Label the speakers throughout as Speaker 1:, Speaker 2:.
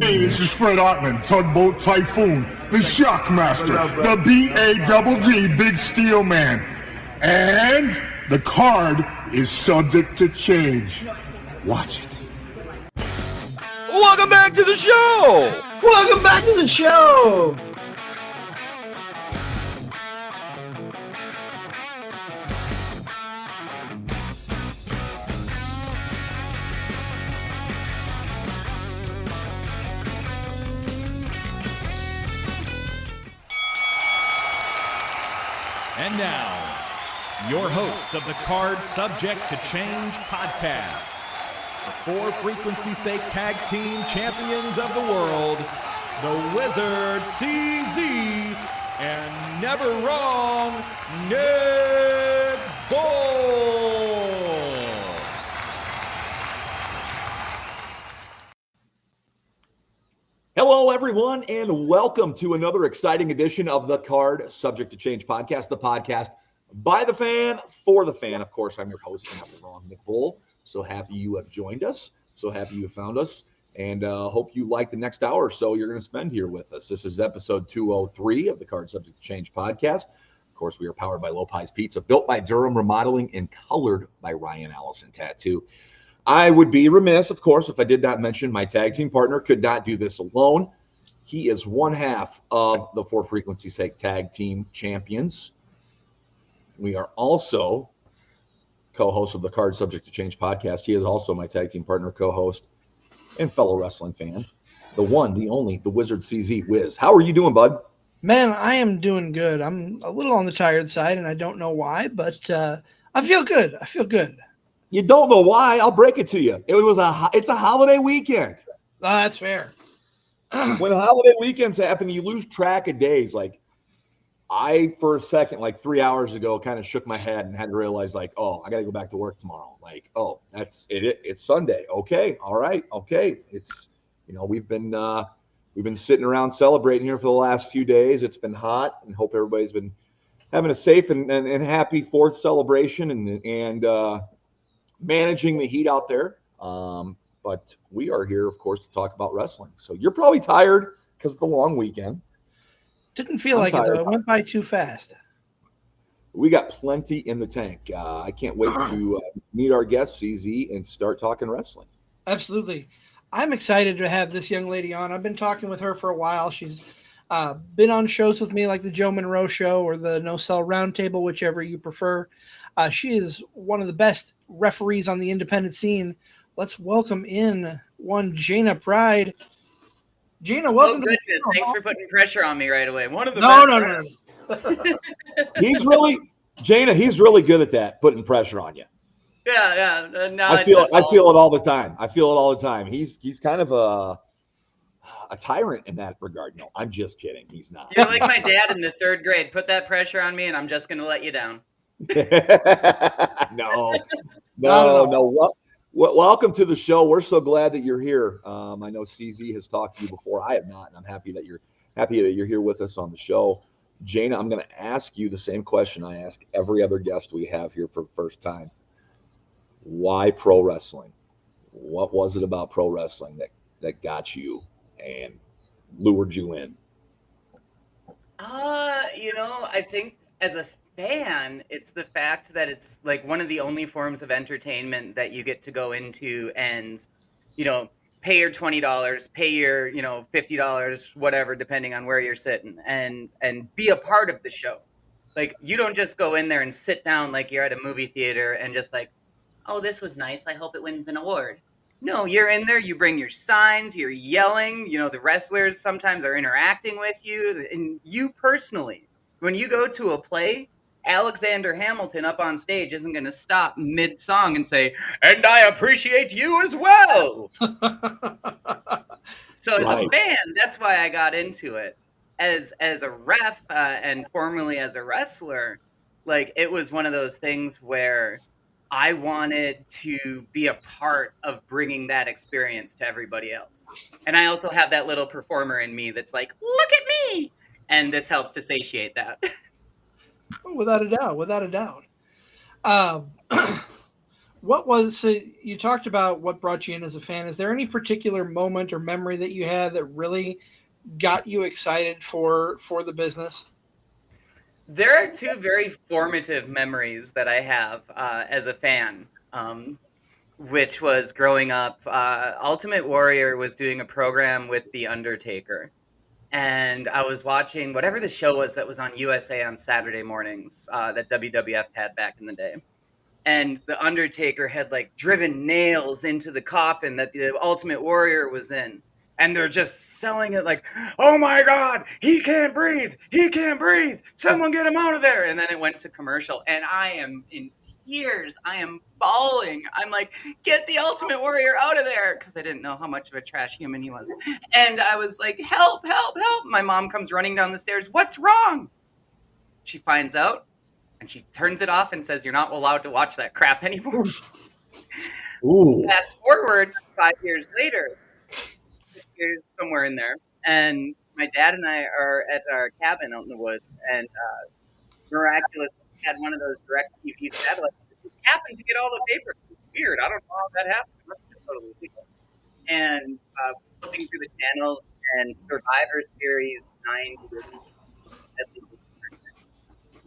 Speaker 1: Hey, this is Fred Ottman, Tugboat Typhoon, the Shockmaster, the B-A-double-D, Big Steel Man. And the card is subject to change. Watch it.
Speaker 2: Welcome back to the show!
Speaker 3: Welcome back to the show!
Speaker 4: And now, your hosts of the Card Subject to Change podcast, the For Frequency's Sake Tag Team Champions of the World, the Wizard CZ, and Never Wrong, Nick Bull.
Speaker 5: Hello, everyone, and welcome to another exciting edition of the Card Subject to Change podcast, the podcast by the fan, for the fan. Of course, I'm your host, Never Wrong, Nick Bull. So happy you have joined us. So happy you found us. And hope you like the next hour or so you're going to spend here with us. This is episode 203 of the Card Subject to Change podcast. Of course, we are powered by Lopez Pizza, built by Durham Remodeling, and colored by Ryan Allison Tattoo. I would be remiss, of course, if I did not mention my tag team partner could not do this alone. He is one half of the For Frequency's Sake Tag Team Champions. We are also co-host of the Card Subject to Change podcast. He is also my tag team partner, co-host, and fellow wrestling fan. The one, the only, the Wizard CZ Wiz. How are you doing, bud?
Speaker 3: Man, I am doing good. I'm a little on the tired side, and I don't know why, but I feel good. I feel good.
Speaker 5: You don't know why? I'll break it to you. It's a holiday weekend.
Speaker 3: That's fair.
Speaker 5: When holiday weekends happen, you lose track of days. Like I, for a second, like 3 hours ago, kind of shook my head and had to realize, like, oh, I got to go back to work tomorrow. Like, oh, that's it. It's Sunday. Okay, all right, okay. It's we've been sitting around celebrating here for the last few days. It's been hot, and hope everybody's been having a safe and happy 4th celebration and managing the heat out there. But we are here, of course, to talk about wrestling. So you're probably tired because of the long weekend.
Speaker 3: Didn't feel like it, though. It went by too fast.
Speaker 5: We got plenty in the tank. I can't wait to meet our guest, CZ, and start talking wrestling.
Speaker 3: Absolutely. I'm excited to have this young lady on. I've been talking with her for a while. She's been on shows with me like the Joe Monroe Show or the No Cell Roundtable, whichever you prefer. She is one of the best referees on the independent scene. Let's welcome in one Jaina Pryde. Jaina, welcome.
Speaker 6: Oh, goodness. Thanks for putting pressure on me right away. One of the best.
Speaker 3: No.
Speaker 5: Jaina, he's really good at that, putting pressure on you.
Speaker 6: Yeah.
Speaker 5: I feel it all the time. He's kind of a tyrant in that regard. No, I'm just kidding. He's not.
Speaker 6: You're like my dad in the 3rd grade. Put that pressure on me, and I'm just going to let you down.
Speaker 5: No. Welcome to the show. We're so glad that you're here. I know CZ has talked to you before. I have not, and I'm happy that you're here with us on the show. Jaina, I'm going to ask you the same question I ask every other guest we have here for the first time. Why pro wrestling? What was it about pro wrestling that got you and lured you in?
Speaker 6: I think as a fan, it's the fact that it's like one of the only forms of entertainment that you get to go into and, pay your $20, pay your, $50, whatever, depending on where you're sitting and be a part of the show. Like, you don't just go in there and sit down like you're at a movie theater and just like, oh, this was nice. I hope it wins an award. No, you're in there. You bring your signs. You're yelling. The wrestlers sometimes are interacting with you. And you personally, when you go to a play, Alexander Hamilton up on stage isn't going to stop mid-song and say, and I appreciate you as well. So as a fan, that's why I got into it. As a ref and formerly as a wrestler, like it was one of those things where I wanted to be a part of bringing that experience to everybody else. And I also have that little performer in me that's like, look at me. And this helps to satiate that.
Speaker 3: Without a doubt. What was, so you talked about what brought you in as a fan. Is there any particular moment or memory that you had that really got you excited for the business?
Speaker 6: There are two very formative memories that I have as a fan, which was growing up. Ultimate Warrior was doing a program with The Undertaker. And I was watching whatever the show was that was on USA on Saturday mornings that WWF had back in the day. And the Undertaker had like driven nails into the coffin that the Ultimate Warrior was in. And they're just selling it like, oh my God, he can't breathe. He can't breathe. Someone get him out of there. And then it went to commercial. And I am in tears. I am bawling. I'm like, get the Ultimate Warrior out of there. Because I didn't know how much of a trash human he was. And I was like, help, help, help. My mom comes running down the stairs. What's wrong? She finds out. And she turns it off and says, you're not allowed to watch that crap anymore.
Speaker 5: Ooh.
Speaker 6: Fast forward 5 years later, 6 years somewhere in there, and my dad and I are at our cabin out in the woods, and miraculously had one of those direct TV satellites. It happened to get all the papers. It's weird. I don't know how that happened. It must have been totally legal. And flipping through the channels, and Survivor Series 9 was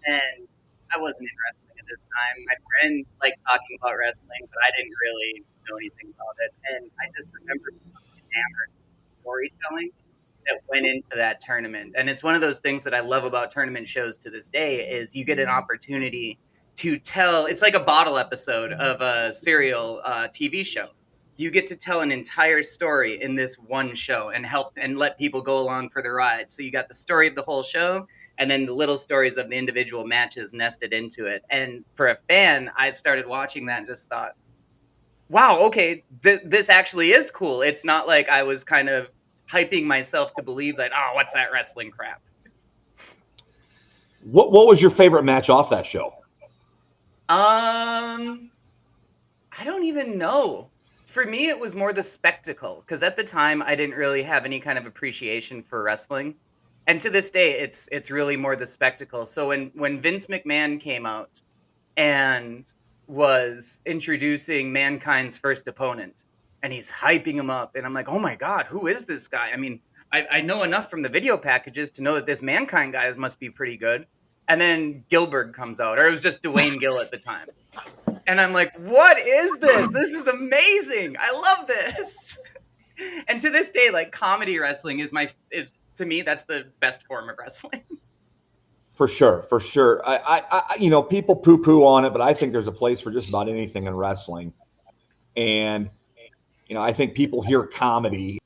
Speaker 6: and I wasn't in wrestling at this time. My friends liked talking about wrestling, but I didn't really know anything about it. And I just remember being enamored with storytelling that went into that tournament. And it's one of those things that I love about tournament shows to this day is you get an opportunity to tell. It's like a bottle episode of a serial TV show. You get to tell an entire story in this one show and help and let people go along for the ride. So you got the story of the whole show and then the little stories of the individual matches nested into it. And for a fan, I started watching that and just thought, wow, okay, this actually is cool. It's not like I was kind of hyping myself to believe that, oh, what's that wrestling crap?
Speaker 5: What was your favorite match off that show?
Speaker 6: I don't even know. For me, it was more the spectacle, because at the time I didn't really have any kind of appreciation for wrestling. And to this day, it's really more the spectacle. So when Vince McMahon came out and was introducing Mankind's first opponent, and he's hyping him up, and I'm like, oh my God, who is this guy? I mean, I know enough from the video packages to know that this Mankind guy must be pretty good. And then Gilbert comes out, or it was just Dwayne Gill at the time. And I'm like, what is this? This is amazing. I love this. And to this day, like comedy wrestling is to me, that's the best form of wrestling.
Speaker 5: For sure. I people poo-poo on it, but I think there's a place for just about anything in wrestling. And, I think people hear comedy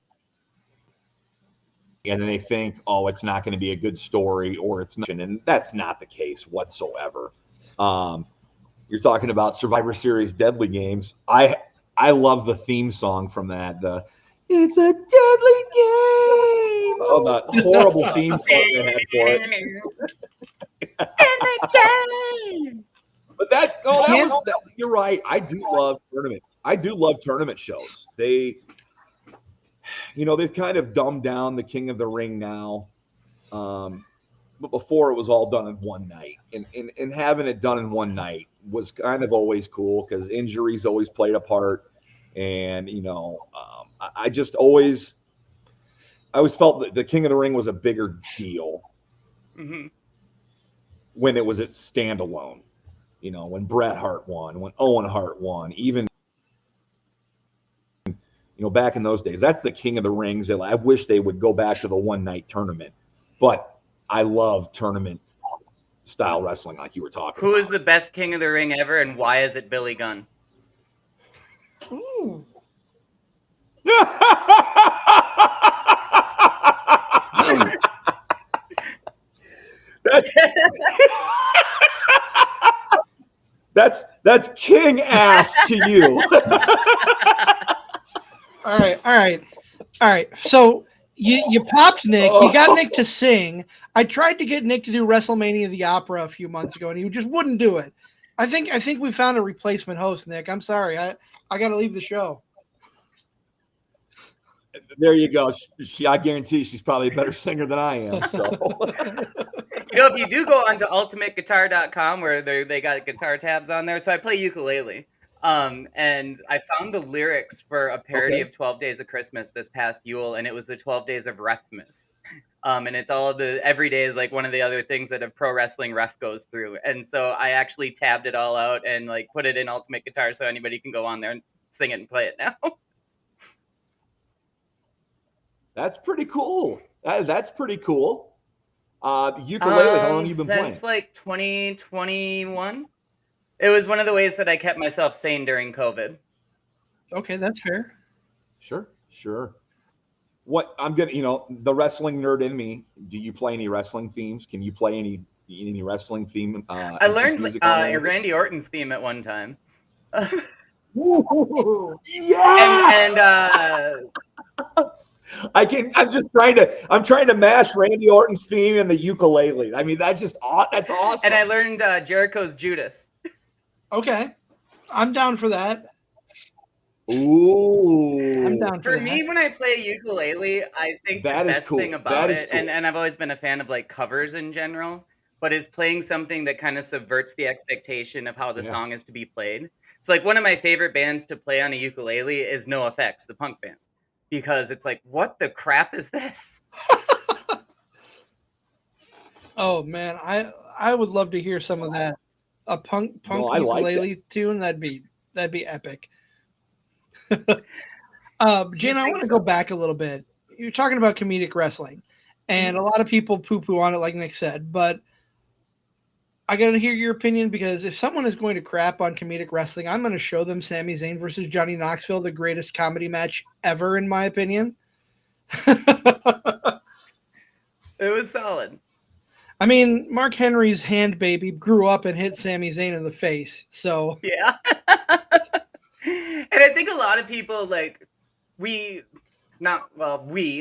Speaker 5: and then they think, oh, it's not going to be a good story or it's not. And that's not the case whatsoever. You're talking about Survivor Series Deadly Games. I love the theme song from that. It's a deadly game. Oh, the horrible theme song they had for it. Deadly game. But you're right. I do love tournament. I do love tournament shows. They've kind of dumbed down the King of the Ring now. But before it was all done in one night. And having it done in one night was kind of always cool because injuries always played a part. And, I always felt that the King of the Ring was a bigger deal when it was at standalone. When Bret Hart won, when Owen Hart won, even, back in those days. That's the King of the Rings. I wish they would go back to the one-night tournament. But I love tournament style wrestling like you were talking about.
Speaker 6: Who is the best King of the Ring ever, and why is it Billy Gunn?
Speaker 3: Ooh. That's king ass to you. All right. So you popped Nick. You got Nick to sing. I tried to get Nick to do WrestleMania the Opera a few months ago, and he just wouldn't do it. I think we found a replacement host, Nick. I'm sorry. I got to leave the show.
Speaker 5: There you go. I guarantee she's probably a better singer than I am. So,
Speaker 6: if you do go onto ultimateguitar.com where they got guitar tabs on there, so I play ukulele. And I found the lyrics for a parody
Speaker 5: Okay.
Speaker 6: of 12 Days of Christmas this past Yule, and it was the 12 Days of Refmas. And it's all of every day is like one of the other things that a pro wrestling ref goes through. And so I actually tabbed it all out and like put it in Ultimate Guitar so anybody can go on there and sing it and play it now.
Speaker 5: That's pretty cool. That's pretty cool. Ukulele, how long have you been playing?
Speaker 6: Since like 2021. It was one of the ways that I kept myself sane during COVID.
Speaker 3: Okay, that's fair.
Speaker 5: Sure. What I'm gonna, the wrestling nerd in me. Do you play any wrestling themes? Can you play any wrestling theme?
Speaker 6: I learned Randy Orton's theme at one time.
Speaker 5: Yeah.
Speaker 6: And
Speaker 5: I'm trying to mash Randy Orton's theme and the ukulele. I mean, that's awesome.
Speaker 6: And I learned Jericho's Judas.
Speaker 3: Okay, I'm down for that.
Speaker 5: Ooh.
Speaker 3: I'm down for
Speaker 6: me, when I play a ukulele, I think
Speaker 5: that
Speaker 6: the best
Speaker 5: cool.
Speaker 6: thing about it, and I've always been a fan of like covers in general, but is playing something that kind of subverts the expectation of how the song is to be played. So like one of my favorite bands to play on a ukulele is NoFX, the punk band, because it's like, what the crap is this?
Speaker 3: Oh man, I would love to hear some of that. A punk ukulele tune, that'd be epic. Jaina, I want to go back a little bit. You're talking about comedic wrestling, and a lot of people poo-poo on it, like Nick said, but I got to hear your opinion, because if someone is going to crap on comedic wrestling, I'm going to show them Sami Zayn versus Johnny Knoxville, the greatest comedy match ever, in my opinion.
Speaker 6: It was solid.
Speaker 3: I mean, Mark Henry's hand baby grew up and hit Sami Zayn in the face. So
Speaker 6: yeah. And I think a lot of people, like, we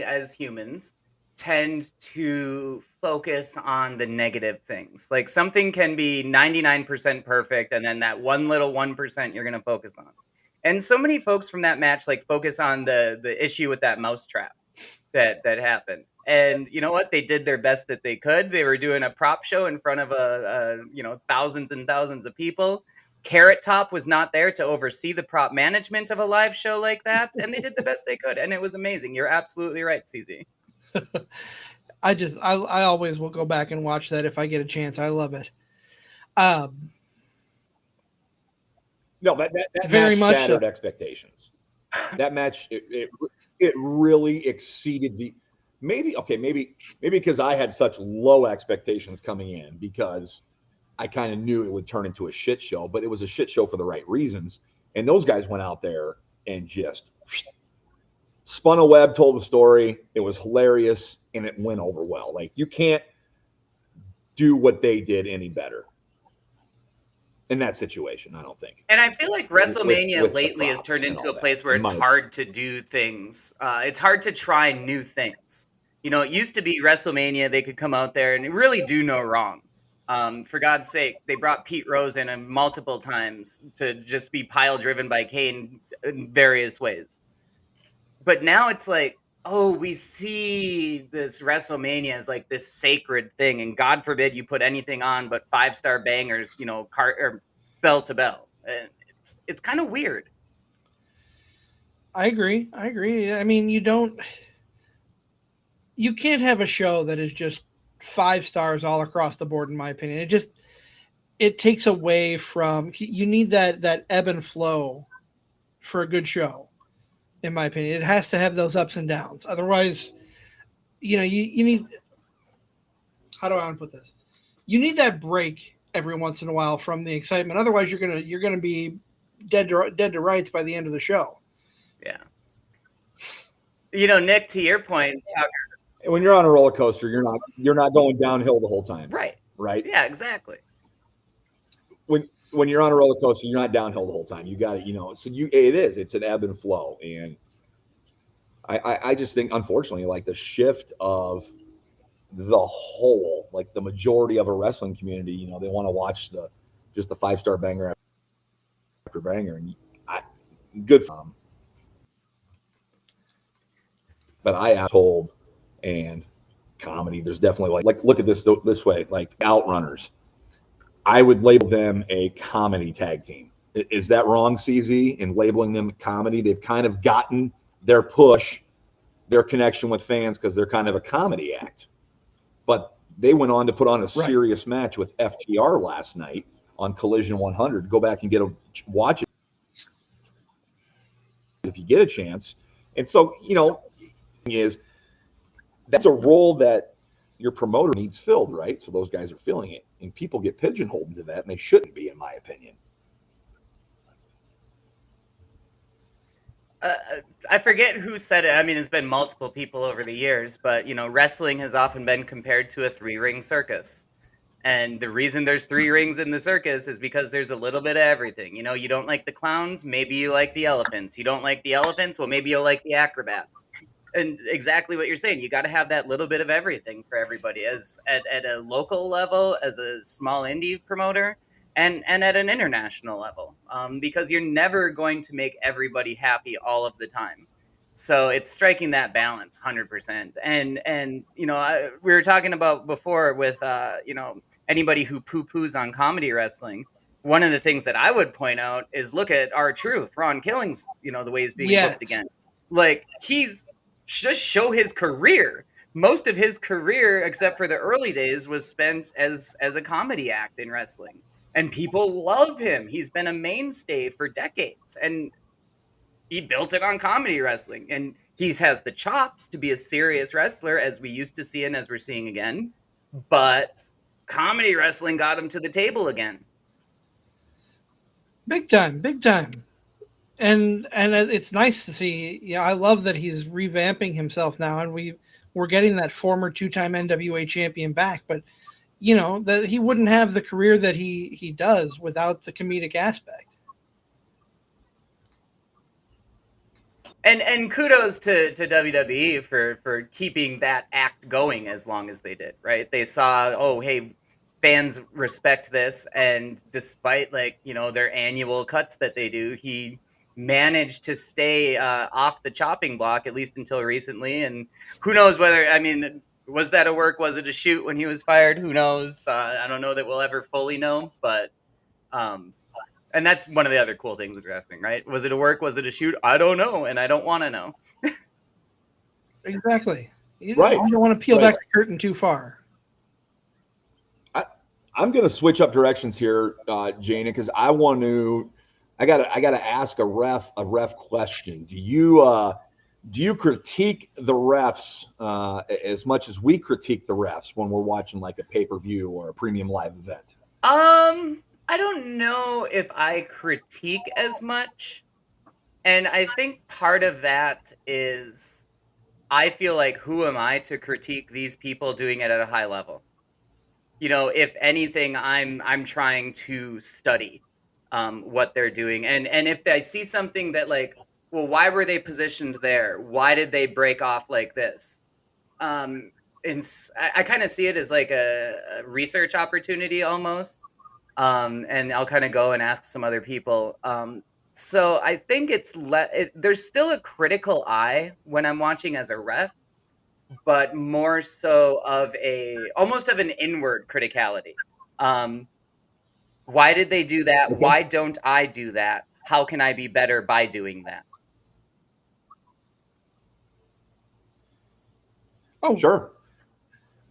Speaker 6: as humans tend to focus on the negative things. Like something can be 99% perfect, and then that one little 1% you're going to focus on. And so many folks from that match like focus on the issue with that mousetrap that happened. And you know what? They did their best that they could. They were doing a prop show in front of thousands and thousands of people. Carrot Top was not there to oversee the prop management of a live show like that, and they did the best they could, and it was amazing. You're absolutely right, CZ.
Speaker 3: I always will go back and watch that if I get a chance. I love it.
Speaker 5: No, that
Speaker 3: very
Speaker 5: match
Speaker 3: much
Speaker 5: shattered expectations. That match it really exceeded maybe because I had such low expectations coming in, because I kind of knew it would turn into a shit show, but it was a shit show for the right reasons. And those guys went out there and just spun a web, told the story. It was hilarious, and it went over well. Like, you can't do what they did any better in that situation, I don't think.
Speaker 6: And I feel like WrestleMania lately has turned into a place where it's hard to do things. It's hard to try new things. It used to be WrestleMania, they could come out there and really do no wrong. For God's sake, they brought Pete Rose in multiple times to just be pile driven by Kane in various ways. But now it's like, oh, we see this WrestleMania as like this sacred thing, and God forbid you put anything on but 5-star bangers, or bell to bell. And it's kind of weird.
Speaker 3: I agree. I mean, you can't have a show that is just 5 stars all across the board, in my opinion. It takes away from, you need that ebb and flow for a good show, in my opinion. It has to have those ups and downs. Otherwise, you need, how do I want to put this? You need that break every once in a while from the excitement. Otherwise, you're gonna be dead to rights by the end of the show.
Speaker 6: Yeah. Nick, to your point, Tucker,
Speaker 5: when you're on a roller coaster, you're not going downhill the whole time.
Speaker 6: Right. Yeah, exactly.
Speaker 5: When you're on a roller coaster, you're not downhill the whole time. You got it, so it's an ebb and flow. And I just think, unfortunately, like the shift of the whole, like the majority of a wrestling community, they want to watch just the 5-star banger after banger, and good for them. But I am told, and comedy, there's definitely like look at this way, like Outrunners. I would label them a comedy tag team. Is that wrong, CZ, in labeling them comedy? They've kind of gotten their push, their connection with fans, because they're kind of a comedy act. But they went on to put on a serious match with FTR last night on Collision 100. Go back and watch it if you get a chance. And so, that's a role that your promoter needs filled, right? So those guys are filling it, and people get pigeonholed into that, and they shouldn't be, in my opinion.
Speaker 6: I forget who said it. I mean, it's been multiple people over the years, but wrestling has often been compared to a 3-ring circus. And the reason there's 3 rings in the circus is because there's a little bit of everything. You don't like the clowns, maybe you like the elephants. You don't like the elephants, well, maybe you'll like the acrobats. And exactly what you're saying, you got to have that little bit of everything for everybody, as at a local level, as a small indie promoter, and at an international level, because you're never going to make everybody happy all of the time. So it's striking that balance 100%. And we were talking about before with anybody who poo-poos on comedy wrestling. One of the things that I would point out is look at R-Truth, Ron Killing's, the way he's being booked again. Like, he's just show his career. Most of his career, except for the early days, was spent as a comedy act in wrestling. And people love him. He's been a mainstay for decades. And he built it on comedy wrestling. And he has the chops to be a serious wrestler, as we used to see and as we're seeing again. But comedy wrestling got him to the table again.
Speaker 3: Big time. And it's nice to see. Yeah, I love that he's revamping himself now, and we're getting that former 2-time NWA champion back. But that he wouldn't have the career that he does without the comedic aspect.
Speaker 6: And kudos to WWE for keeping that act going as long as they did, right? They saw, oh, hey, fans respect this, and despite their annual cuts that they do, he managed to stay off the chopping block, at least until recently. And who knows whether, was that a work? Was it a shoot when he was fired? Who knows? I don't know that we'll ever fully know, but and that's one of the other cool things with wrestling, right? Was it a work? Was it a shoot? I don't know, and I don't want to know.
Speaker 3: Exactly. You don't want to peel back the curtain too far.
Speaker 5: I'm going to switch up directions here, Jaina, because I gotta ask a ref question. Do you critique the refs as much as we critique the refs when we're watching like a pay-per-view or a premium live event?
Speaker 6: I don't know if I critique as much. And I think part of that is I feel like, who am I to critique these people doing it at a high level? If anything, I'm trying to study what they're doing. And if I see something that well, why were they positioned there? Why did they break off like this? And I kind of see it as like a research opportunity almost. And I'll kind of go and ask some other people. So I think there's still a critical eye when I'm watching as a ref, but more so of almost of an inward criticality. Why did they do that? Okay. Why don't I do that? How can I be better by doing that?
Speaker 3: Oh,
Speaker 5: sure.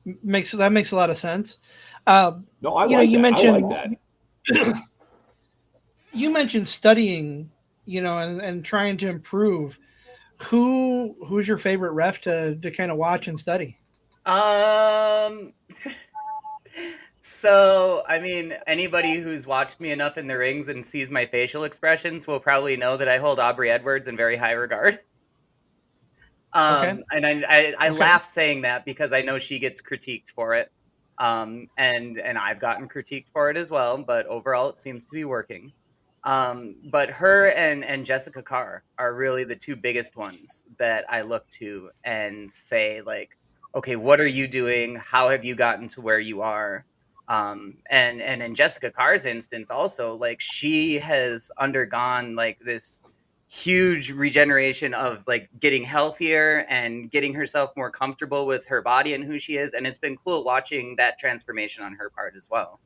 Speaker 3: That makes a lot of sense.
Speaker 5: No, I like that. I like that.
Speaker 3: You mentioned studying, and trying to improve. Who's your favorite ref to kind of watch and study?
Speaker 6: So, anybody who's watched me enough in the rings and sees my facial expressions will probably know that I hold Aubrey Edwards in very high regard. Okay. And I laugh saying that because I know she gets critiqued for it. And I've gotten critiqued for it as well, but overall it seems to be working. But her and Jessica Carr are really the two biggest ones that I look to and say, okay, what are you doing? How have you gotten to where you are? And in Jessica Carr's instance also, she has undergone this huge regeneration of getting healthier and getting herself more comfortable with her body and who she is. And it's been cool watching that transformation on her part as well.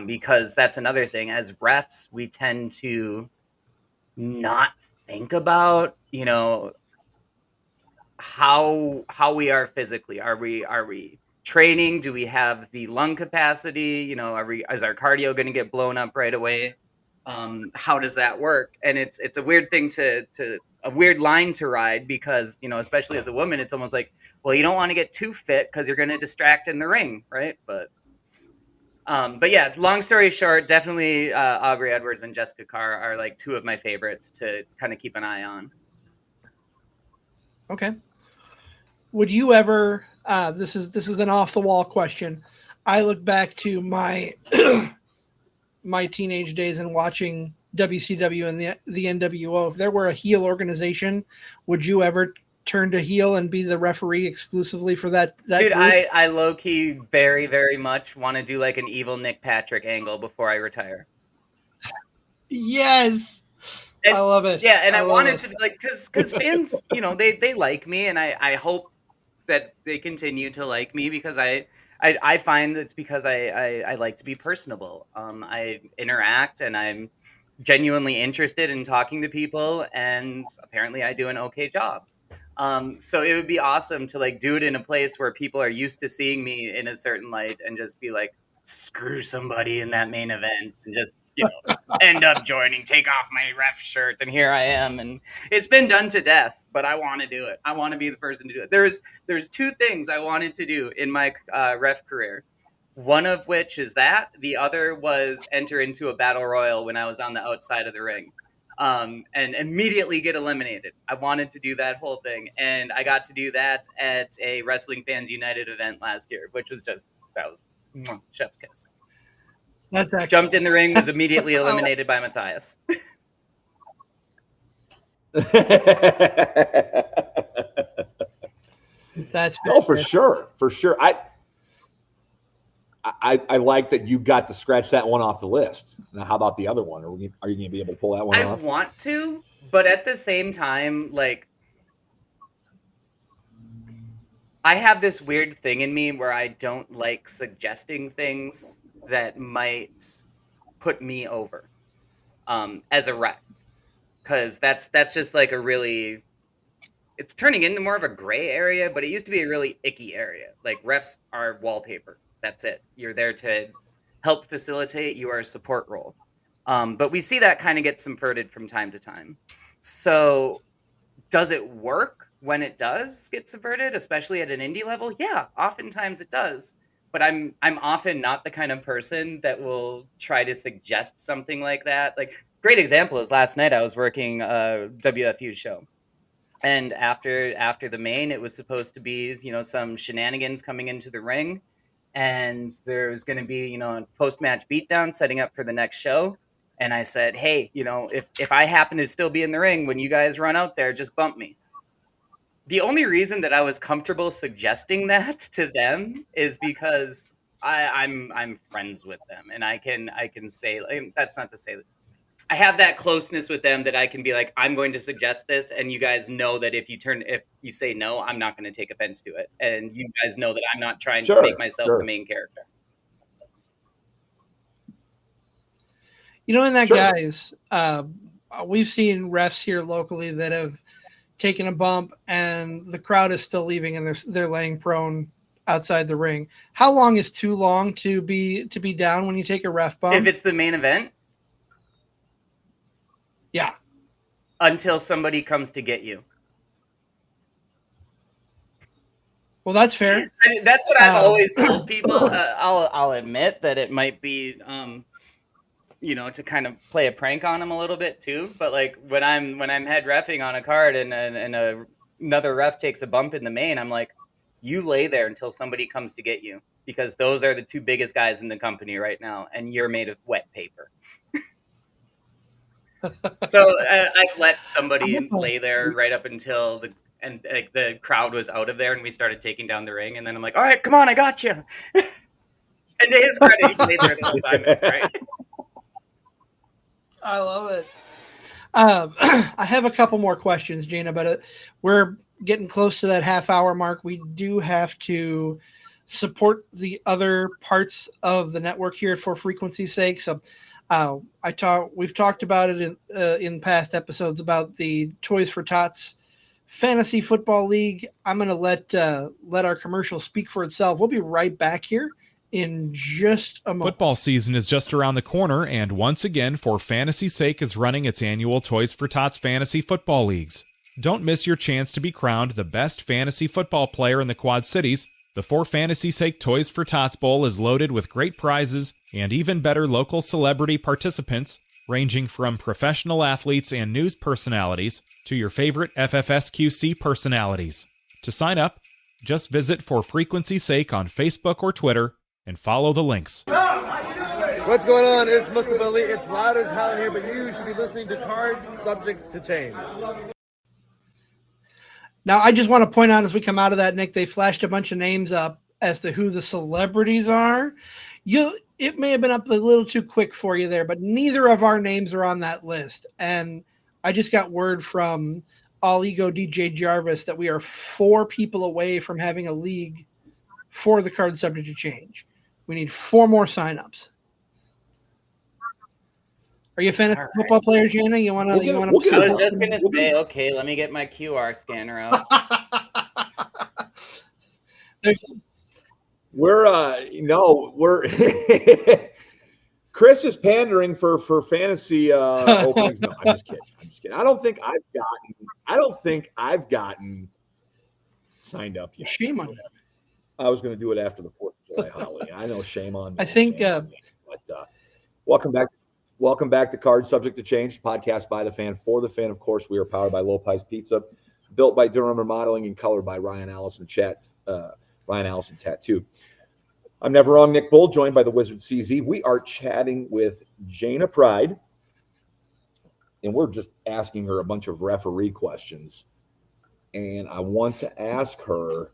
Speaker 6: because that's another thing. As refs, we tend to not think about, how we are physically. Are we training? Do we have the lung capacity? Is our cardio going to get blown up right away? How does that work? And it's a weird thing a weird line to ride, because especially as a woman, it's almost like, well, you don't want to get too fit because you're going to distract in the ring, right? But yeah, long story short, definitely Aubrey Edwards and Jessica Carr are like two of my favorites to kind of keep an eye on.
Speaker 3: Okay. Would you ever? This is an off the wall question. I look back to my my teenage days and watching WCW and the NWO. If there were a heel organization, would you ever turn to heel and be the referee exclusively for that
Speaker 6: Dude,
Speaker 3: group?
Speaker 6: I low key very, very much want to do like an evil Nick Patrick angle before I retire.
Speaker 3: Yes.
Speaker 6: And,
Speaker 3: I love it.
Speaker 6: Yeah, and I
Speaker 3: love
Speaker 6: wanted
Speaker 3: it.
Speaker 6: to be like, because fans, they like me, and I hope that they continue to like me, because I find it's because I like to be personable. I interact, and I'm genuinely interested in talking to people, and apparently I do an okay job. So it would be awesome to like do it in a place where people are used to seeing me in a certain light, and just be like, screw somebody in that main event, and just end up joining, take off my ref shirt, and here I am. And it's been done to death, but I want to do it. I want to be the person to do it. There's two things I wanted to do in my ref career. One of which is that. The other was enter into a battle royal when I was on the outside of the ring, and immediately get eliminated. I wanted to do that whole thing, and I got to do that at a Wrestling Fans United event last year, which was chef's kiss.
Speaker 3: That's excellent.
Speaker 6: Jumped in the ring, was immediately eliminated by Matthias.
Speaker 3: That's
Speaker 5: no, for sure. I like that you got to scratch that one off the list. Now, how about the other one? Are you going to be able to pull that one off?
Speaker 6: I want to, but at the same time, like, I have this weird thing in me where I don't like suggesting things that might put me over as a ref, because that's just like it's turning into more of a gray area, but it used to be a really icky area. Like, refs are wallpaper. That's it. You're there to help facilitate. You are a support role. But we see that kind of get subverted from time to time. So does it work when it does get subverted, especially at an indie level? Yeah, oftentimes it does. But I'm often not the kind of person that will try to suggest something like that. Like, great example is last night I was working a WFU show. And after the main, it was supposed to be, some shenanigans coming into the ring. And there was going to be, a post-match beatdown setting up for the next show. And I said, hey, if I happen to still be in the ring when you guys run out there, just bump me. The only reason that I was comfortable suggesting that to them is because I'm friends with them, and I can say, that's not to say that I have that closeness with them that I can be like, I'm going to suggest this, and you guys know that if you say no, I'm not going to take offense to it, and you guys know that I'm not trying to make myself the main character.
Speaker 3: In that, guys, we've seen refs here locally that have taken a bump and the crowd is still leaving and they're laying prone outside the ring. How long is too long to be down when you take a ref bump?
Speaker 6: If it's the main event?
Speaker 3: Yeah.
Speaker 6: Until somebody comes to get you.
Speaker 3: Well, that's fair.
Speaker 6: That's what I've always told people. I'll admit that it might be, to kind of play a prank on them a little bit too. But like when I'm head reffing on a card and another ref takes a bump in the main, I'm like, you lay there until somebody comes to get you, because those are the two biggest guys in the company right now, and you're made of wet paper. So I've let somebody lay there right up until the crowd was out of there and we started taking down the ring, and then I'm like, all right, come on, I got you. And to his credit, he laid there the whole time. It's great.
Speaker 3: I love it. I have a couple more questions, Jaina, but we're getting close to that half-hour mark. We do have to support the other parts of the network here for frequency's sake. So we've talked about it in past episodes about the Toys for Tots Fantasy Football League. I'm going to let our commercial speak for itself. We'll be right back here in just a moment.
Speaker 4: Football season is just around the corner, and once again, For Fantasy's Sake is running its annual Toys for Tots Fantasy Football Leagues. Don't miss your chance to be crowned the best fantasy football player in the Quad Cities. The For Fantasy's Sake Toys for Tots Bowl is loaded with great prizes and even better local celebrity participants, ranging from professional athletes and news personalities to your favorite FFSQC personalities. To sign up, just visit For Frequency's Sake on Facebook or Twitter and follow the links.
Speaker 2: What's going on? It's Mr. Billy. It's loud as hell in here, but you should be listening to Card Subject to Change.
Speaker 3: Now, I just want to point out as we come out of that, Nick, they flashed a bunch of names up as to who the celebrities are. It may have been up a little too quick for you there, but neither of our names are on that list. And I just got word from All Ego DJ Jarvis that we are 4 people away from having a league for the Card Subject to Change. We need 4 more signups. Are you a fantasy football player, Jaina? You want to?
Speaker 6: I was just gonna say, okay, let me get my QR scanner out.
Speaker 5: We're Chris is pandering for fantasy openings. No, I'm just kidding. I don't think I've gotten signed up yet.
Speaker 3: Shame on you.
Speaker 5: I was going to do it after the 4th of July holiday. I know, shame on me.
Speaker 3: I think.
Speaker 5: But welcome back to Card Subject to Change, podcast by the fan, for the fan. Of course, we are powered by Lopez Pizza, built by Durham Remodeling, and colored by Ryan Allison Tattoo. I'm never wrong, Nick Bull, joined by the Wizard CZ. We are chatting with Jaina Pryde, and we're just asking her a bunch of referee questions. And I want to ask her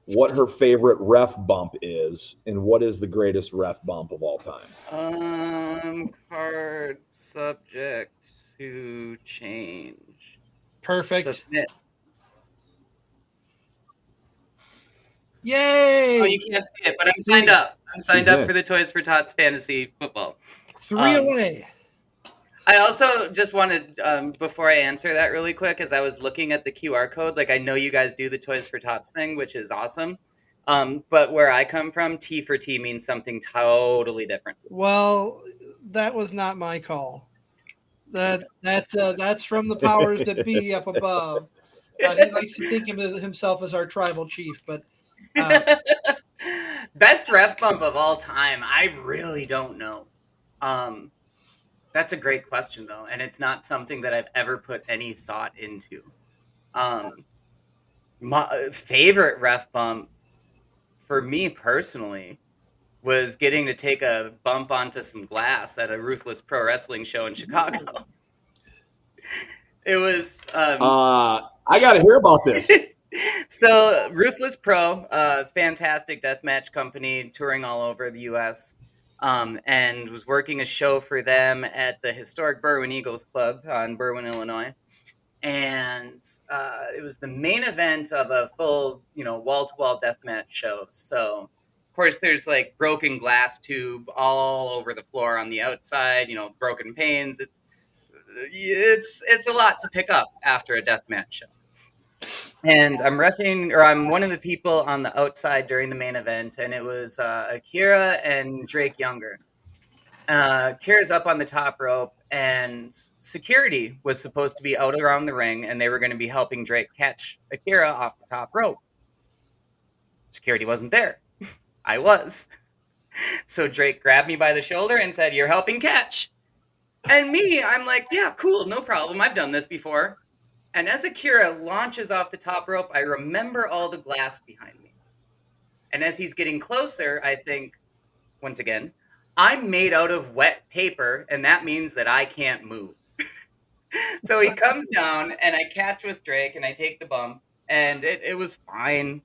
Speaker 5: what her favorite ref bump is, and what is the greatest ref bump of all time.
Speaker 6: Card subject to change.
Speaker 3: Perfect.
Speaker 6: Submit.
Speaker 3: Yay!
Speaker 6: Oh, you can't see it, but I'm signed up. I'm signed up for the Toys for Tots Fantasy Football.
Speaker 3: 3 away.
Speaker 6: I also just wanted, before I answer that really quick, as I was looking at the QR code, like I know you guys do the Toys for Tots thing, which is awesome. But where I come from, T for T means something totally different.
Speaker 3: Well, that was not my call. That's from the powers that be up above. He likes to think of himself as our tribal chief, but
Speaker 6: best ref bump of all time, I really don't know. That's a great question, though, and it's not something that I've ever put any thought into. My favorite ref bump, for me personally, was getting to take a bump onto some glass at a Ruthless Pro Wrestling show in Chicago. It was...
Speaker 5: I got to hear about this.
Speaker 6: So, Ruthless Pro, fantastic deathmatch company, touring all over the U.S., and was working a show for them at the historic Berwyn Eagles Club on Berwyn, Illinois. And it was the main event of a full, wall-to-wall deathmatch show. So, of course, there's like broken glass tube all over the floor on the outside, broken panes. It's a lot to pick up after a deathmatch show. And I'm one of the people on the outside during the main event, and it was Akira and Drake Younger. Akira's up on the top rope, and security was supposed to be out around the ring, and they were going to be helping Drake catch Akira off the top rope. Security wasn't there. I was. So Drake grabbed me by the shoulder and said, "You're helping catch." And I'm like, "Yeah, cool, no problem. I've done this before." And as Akira launches off the top rope, I remember all the glass behind me. And as he's getting closer, I think, once again, I'm made out of wet paper, and that means that I can't move. So he comes down, and I catch with Drake, and I take the bump, and it was fine.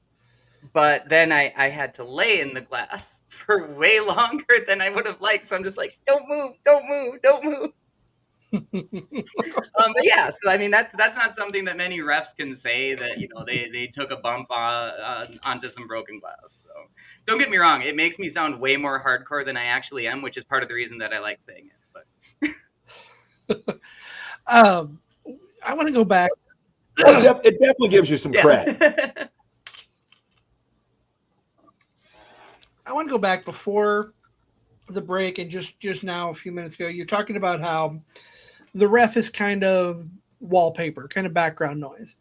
Speaker 6: But then I had to lay in the glass for way longer than I would have liked. So I'm just like, don't move, don't move, don't move. But yeah, so I mean that's not something that many refs can say, that they took a bump onto some broken glass. So don't get me wrong, it makes me sound way more hardcore than I actually am, which is part of the reason that I like saying it. But
Speaker 3: I want to go back.
Speaker 5: Well, it definitely gives you some credit.
Speaker 6: yeah.
Speaker 3: I want to go back before the break and just now a few minutes ago. You're talking about how the ref is kind of wallpaper, kind of background noise,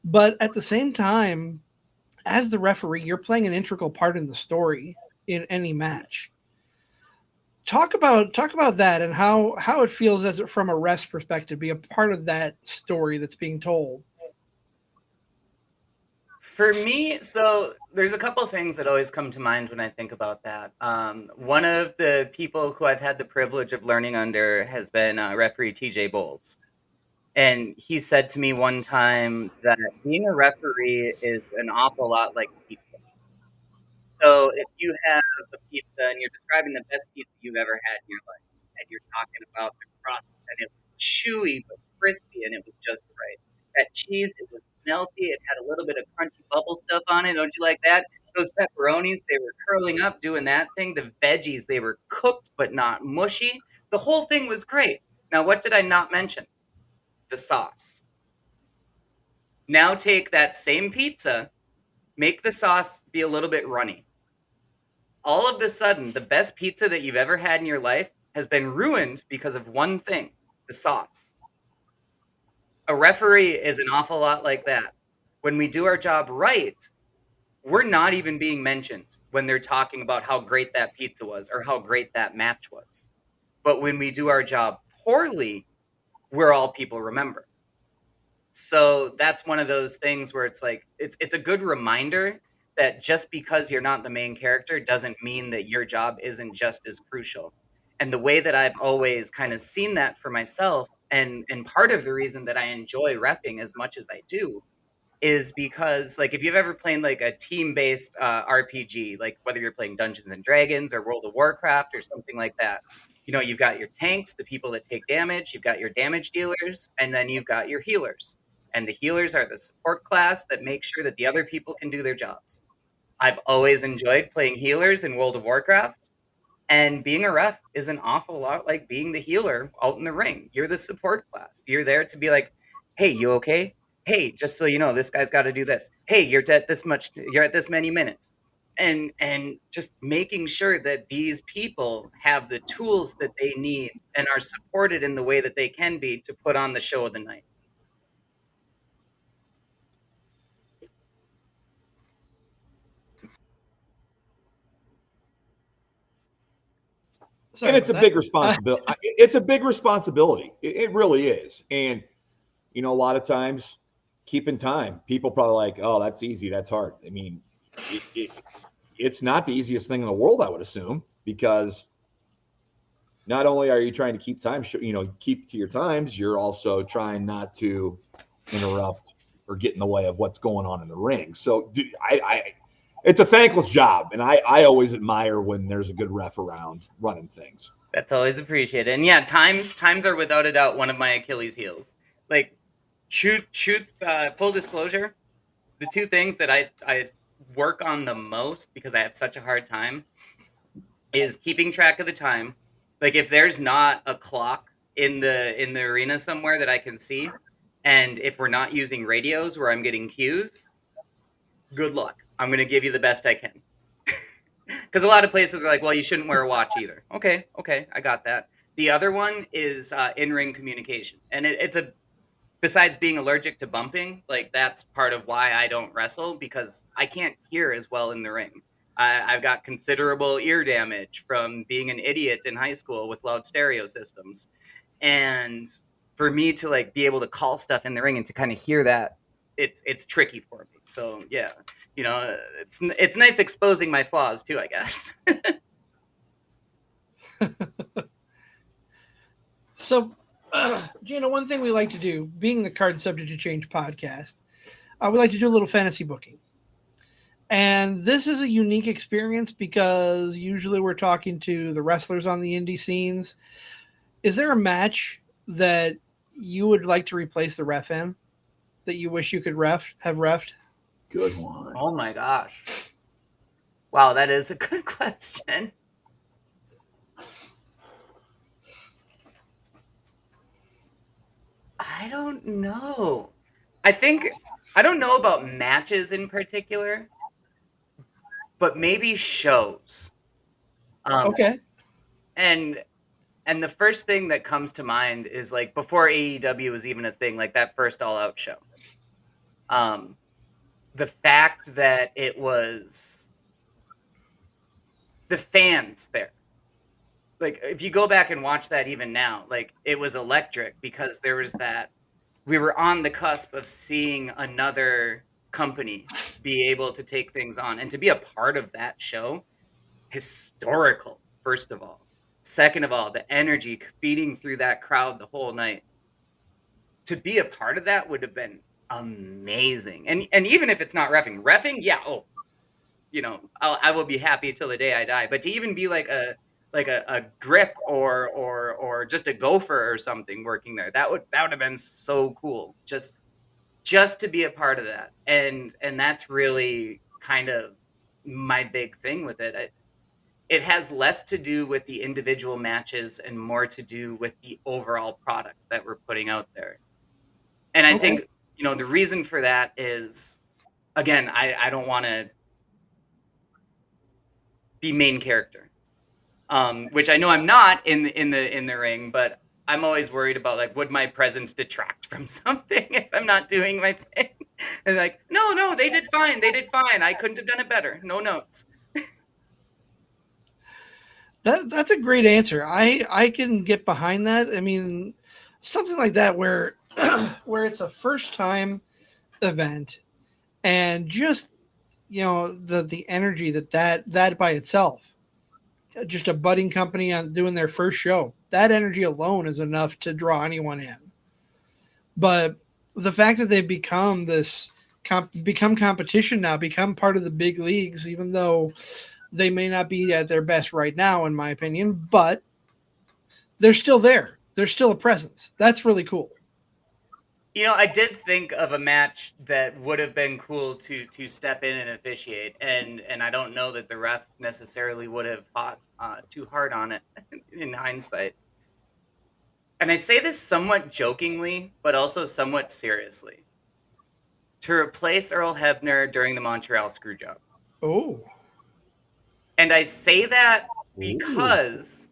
Speaker 3: but at the same time, as the referee, you're playing an integral part in the story in any match. Talk about that and how it feels as from a ref's perspective, be a part of that story that's being told.
Speaker 6: For me, so there's a couple things that always come to mind when I think about that. One of the people who I've had the privilege of learning under has been referee TJ Bowles. And he said to me one time that being a referee is an awful lot like pizza. So if you have a pizza and you're describing the best pizza you've ever had in your life, and you're talking about the crust, and it was chewy but crispy, and it was just right. That cheese, it was melty, it had a little bit of crunchy bubble stuff on it. Don't you like that? Those pepperonis, they were curling up, doing that thing. The veggies, they were cooked but not mushy. The whole thing was great. Now, what did I not mention? The sauce. Now take that same pizza, make the sauce be a little bit runny. All of a sudden, the best pizza that you've ever had in your life has been ruined because of one thing, the sauce. A referee is an awful lot like that. When we do our job right, we're not even being mentioned when they're talking about how great that pizza was or how great that match was. But when we do our job poorly, we're all people remember. So that's one of those things where it's like it's a good reminder that just because you're not the main character doesn't mean that your job isn't just as crucial. And the way that I've always kind of seen that for myself, and part of the reason that I enjoy reffing as much as I do, is because, like, if you've ever played like a team-based RPG, like whether you're playing Dungeons and Dragons or World of Warcraft or something like that, you've got your tanks, the people that take damage, you've got your damage dealers, and then you've got your healers. And the healers are the support class that make sure that the other people can do their jobs. I've always enjoyed playing healers in World of Warcraft, and being a ref is an awful lot like being the healer out in the ring. You're the support class. You're there to be like, hey, you okay? Hey, just so you know, this guy's got to do this. Hey, you're at this many minutes. And just making sure that these people have the tools that they need and are supported in the way that they can be to put on the show of the night.
Speaker 3: Sorry
Speaker 5: And it's a
Speaker 3: about
Speaker 5: big
Speaker 3: that.
Speaker 5: responsibility. It's a big responsibility. It really is. And, a lot of times keeping time, people probably like, oh, that's easy. That's hard. I mean, it's not the easiest thing in the world, I would assume, because not only are you trying to keep time, keep to your times, you're also trying not to interrupt or get in the way of what's going on in the ring. So it's a thankless job. And I always admire when there's a good ref around running things.
Speaker 6: That's always appreciated. And yeah, times are without a doubt one of my Achilles heels. Like, truth, full disclosure, the two things that I work on the most because I have such a hard time is keeping track of the time. Like, if there's not a clock in the arena somewhere that I can see, and if we're not using radios where I'm getting cues, good luck. I'm going to give you the best I can. Because a lot of places are like, well, you shouldn't wear a watch either. Okay, I got that. The other one is in-ring communication. And it's besides being allergic to bumping, like, that's part of why I don't wrestle, because I can't hear as well in the ring. I've got considerable ear damage from being an idiot in high school with loud stereo systems. And for me to, like, be able to call stuff in the ring and to kind of hear that, it's tricky for me. So yeah, it's nice exposing my flaws too, I guess.
Speaker 3: So, Jaina, one thing we like to do, being the Card Subject to Change podcast, we like to do a little fantasy booking. And this is a unique experience because usually we're talking to the wrestlers on the indie scenes. Is there a match that you would like to replace the ref in? That you wish you could have refed?
Speaker 5: Good one.
Speaker 6: Oh my gosh. Wow, that is a good question. I don't know. I don't know about matches in particular, but maybe shows.
Speaker 3: Okay.
Speaker 6: And the first thing that comes to mind is like before AEW was even a thing, like that first All Out show. The fact that it was the fans there. Like if you go back and watch that even now, like it was electric because there was that we were on the cusp of seeing another company be able to take things on and to be a part of that show. Historical, first of all. Second of all, the energy feeding through that crowd the whole night. To be a part of that would have been amazing. And even if it's not refing, yeah, I will be happy till the day I die. But to even be like a grip or just a gopher or something working there, that would have been so cool. Just to be a part of that. And that's really kind of my big thing with it. It has less to do with the individual matches and more to do with the overall product that we're putting out there. And I think, the reason for that is, again, I don't want to be main character, which I know I'm not in the ring, but I'm always worried about like, would my presence detract from something if I'm not doing my thing? And like, no, they did fine. I couldn't have done it better. No notes.
Speaker 3: That's a great answer. I can get behind that. I mean, something like that where where it's a first time event and just the energy that by itself, just a budding company on doing their first show, that energy alone is enough to draw anyone in. But the fact that they've become become competition now, become part of the big leagues, even though they may not be at their best right now, in my opinion, but they're still there. They're still a presence. That's really cool.
Speaker 6: I did think of a match that would have been cool to step in and officiate, and I don't know that the ref necessarily would have fought too hard on it in hindsight. And I say this somewhat jokingly, but also somewhat seriously. To replace Earl Hebner during the Montreal Screwjob.
Speaker 3: Oh.
Speaker 6: And I say that because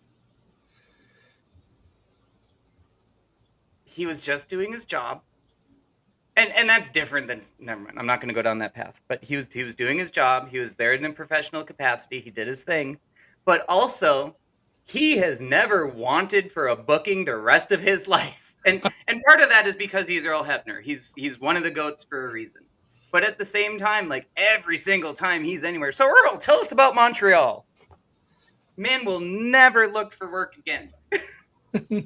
Speaker 6: he was just doing his job. And that's different than, never mind, I'm not going to go down that path. But he was doing his job. He was there in a professional capacity. He did his thing. But also, he has never wanted for a booking the rest of his life. And part of that is because he's Earl Hebner. He's one of the GOATs for a reason. But at the same time, like every single time he's anywhere. So Earl, tell us about Montreal. Man will never look for work again.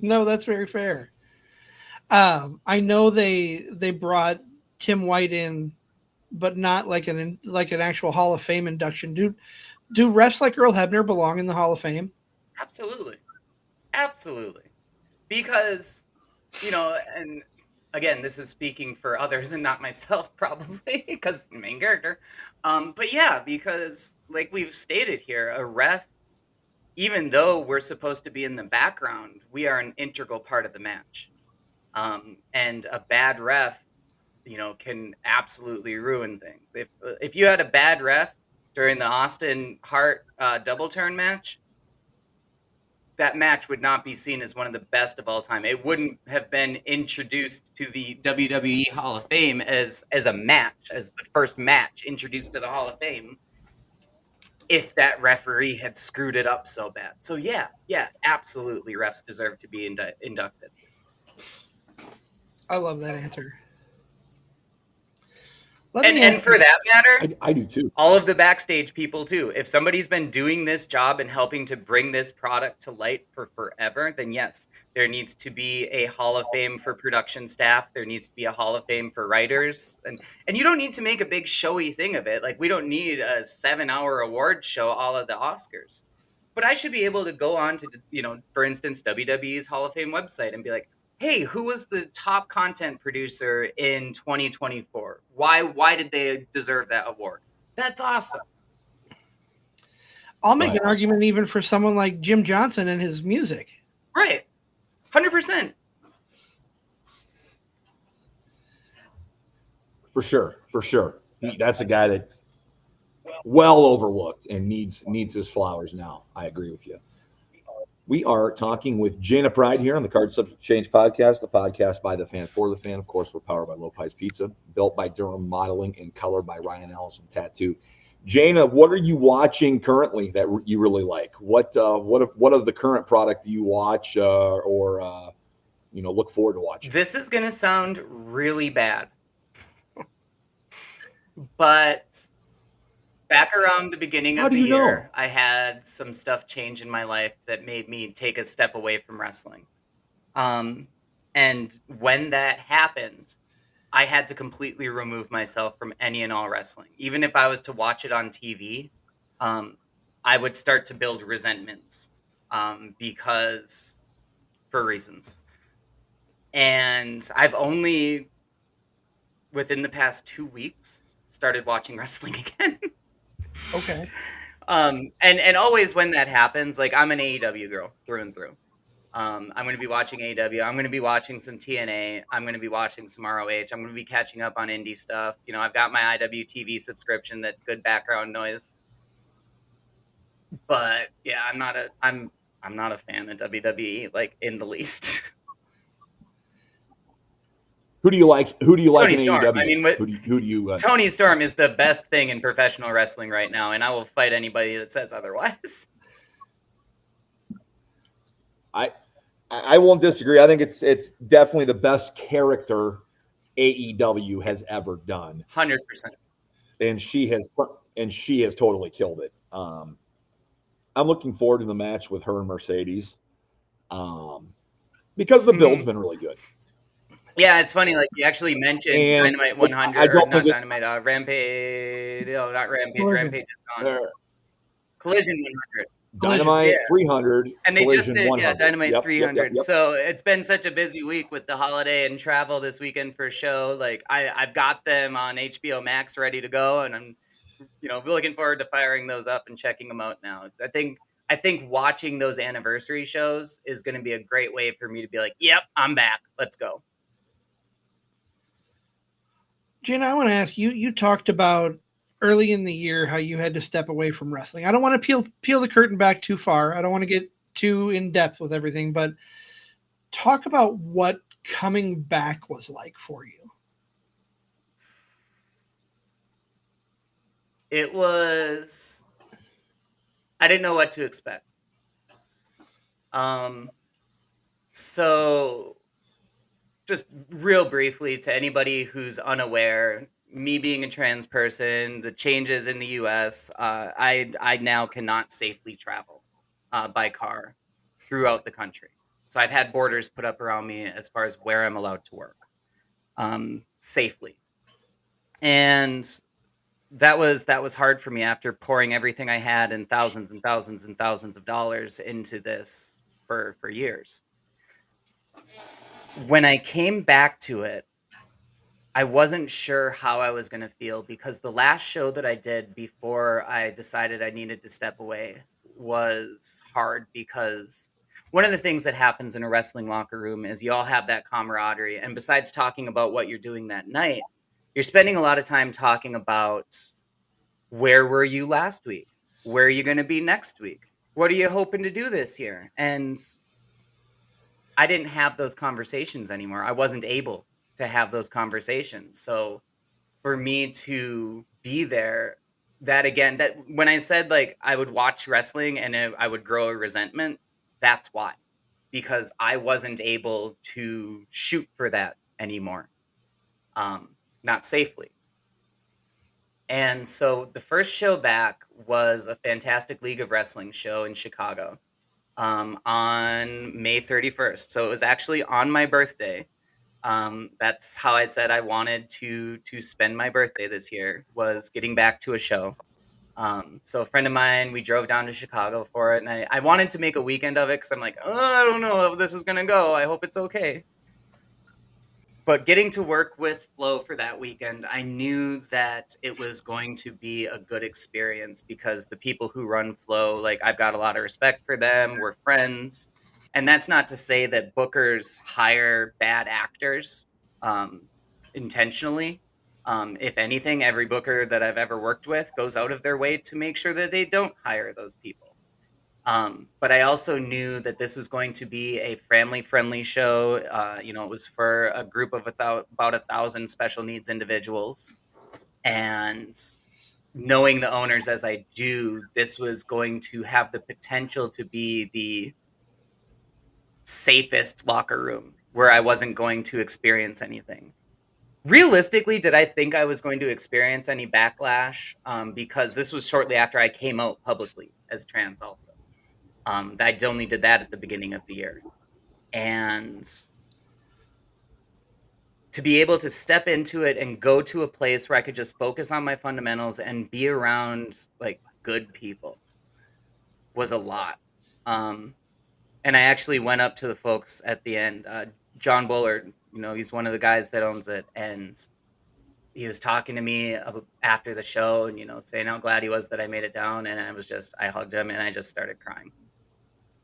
Speaker 3: No, that's very fair. I know they brought Tim White in, but not like an actual Hall of Fame induction. Do refs like Earl Hebner belong in the Hall of Fame?
Speaker 6: Absolutely. Because, and again, this is speaking for others and not myself probably, because main character. But yeah, because like we've stated here, a ref, even though we're supposed to be in the background, we are an integral part of the match. And a bad ref, can absolutely ruin things. If you had a bad ref during the Austin Hart double turn match, that match would not be seen as one of the best of all time. It wouldn't have been introduced to the WWE Hall of Fame as a match, as the first match introduced to the Hall of Fame, if that referee had screwed it up so bad. So yeah, absolutely, refs deserve to be inducted.
Speaker 3: I love that answer.
Speaker 6: And for that matter,
Speaker 5: I do too.
Speaker 6: All of the backstage people too. If somebody's been doing this job and helping to bring this product to light for forever, then yes, there needs to be a Hall of Fame for production staff. There needs to be a Hall of Fame for writers. And you don't need to make a big showy thing of it. Like we don't need a 7-hour award show all of the Oscars. But I should be able to go on to, for instance, WWE's Hall of Fame website and be like, hey, who was the top content producer in 2024? Why did they deserve that award? That's awesome.
Speaker 3: I'll make
Speaker 5: Right.
Speaker 3: an argument even for someone like Jim Johnson and his music.
Speaker 6: Right. 100%.
Speaker 5: For sure. That's a guy that's well overlooked and needs his flowers now. I agree with you. We are talking with Jaina Pryde here on the Card Subject Change podcast, the podcast by the fan for the fan. Of course, we're powered by Lopez Pizza, built by Durham Modeling, and colored by Ryan Ellison Tattoo. Jaina, what are you watching currently that you really like? What of the current product do you watch or look forward to watching?
Speaker 6: This is going to sound really bad. But back around the beginning of the year, I had some stuff change in my life that made me take a step away from wrestling. And when that happened, I had to completely remove myself from any and all wrestling. Even if I was to watch it on TV, I would start to build resentments because for reasons. And I've only, within the past 2 weeks, started watching wrestling again.
Speaker 3: Okay.
Speaker 6: And always when that happens, like I'm an AEW girl through and through. I'm going to be watching AEW. I'm going to be watching some TNA. I'm going to be watching some ROH. I'm going to be catching up on indie stuff. You know, I've got my IWTV subscription. That's good background noise. But yeah, I'm not a fan of WWE, like in the least.
Speaker 5: Who do you like?
Speaker 6: Tony
Speaker 5: in
Speaker 6: Storm.
Speaker 5: AEW?
Speaker 6: I mean,
Speaker 5: who do you?
Speaker 6: Tony Storm is the best thing in professional wrestling right now, and I will fight anybody that says otherwise.
Speaker 5: I won't disagree. I think it's definitely the best character AEW has ever done.
Speaker 6: 100%.
Speaker 5: And she has totally killed it. I'm looking forward to the match with her and Mercedes, because the build's been really good.
Speaker 6: Yeah, it's funny. Like you actually mentioned Dynamite 100, or not Dynamite, Rampage. No, not Rampage. Rampage is gone. Collision 100.
Speaker 5: Dynamite 300,
Speaker 6: and they just did
Speaker 5: 100.
Speaker 6: Dynamite 300.
Speaker 5: Yep.
Speaker 6: So it's been such a busy week with the holiday and travel this weekend for a show. Like I've got them on HBO Max ready to go, and I'm looking forward to firing those up and checking them out now. I think watching those anniversary shows is going to be a great way for me to be like, yep, I'm back. Let's go.
Speaker 3: Jaina, I want to ask you. You talked about early in the year how you had to step away from wrestling. I don't want to peel the curtain back too far. I don't want to get too in depth with everything, but talk about what coming back was like for you.
Speaker 6: It was, I didn't know what to expect. So just real briefly to anybody who's unaware, me being a trans person, the changes in the US, I now cannot safely travel by car throughout the country. So I've had borders put up around me as far as where I'm allowed to work safely. And that was hard for me after pouring everything I had and thousands and thousands and thousands of dollars into this for years. When I came back to it, I wasn't sure how I was going to feel, because the last show that I did before I decided I needed to step away was hard, because one of the things that happens in a wrestling locker room is you all have that camaraderie. And besides talking about what you're doing that night, you're spending a lot of time talking about, where were you last week? Where are you going to be next week? What are you hoping to do this year? And I didn't have those conversations anymore. I wasn't able to have those conversations. So for me to be there, that when I said like I would watch wrestling and I would grow a resentment, that's why. Because I wasn't able to shoot for that anymore. Not safely. And so the first show back was a Fantastic League of Wrestling show in Chicago on May 31st. So it was actually on my birthday. That's how I said I wanted to spend my birthday this year, was getting back to a show. So a friend of mine, we drove down to Chicago for it, and I wanted to make a weekend of it, because I'm like, oh, I don't know how this is going to go. I hope it's okay. but getting to work with Flo for that weekend, I knew that it was going to be a good experience because the people who run Flo, like I've got a lot of respect for them. We're friends. And that's not to say that bookers hire bad actors intentionally. If anything, every booker that I've ever worked with goes out of their way to make sure that they don't hire those people. But I also knew that this was going to be a family-friendly show. It was for a group of about 1,000 special needs individuals. And knowing the owners as I do, this was going to have the potential to be the safest locker room where I wasn't going to experience anything. Realistically, did I think I was going to experience any backlash? Because this was shortly after I came out publicly as trans also. I only did that at the beginning of the year. And to be able to step into it and go to a place where I could just focus on my fundamentals and be around like good people was a lot. And I actually went up to the folks at the end. John Bullard, he's one of the guys that owns it. And he was talking to me after the show and, saying how glad he was that I made it down. And I hugged him and I just started crying.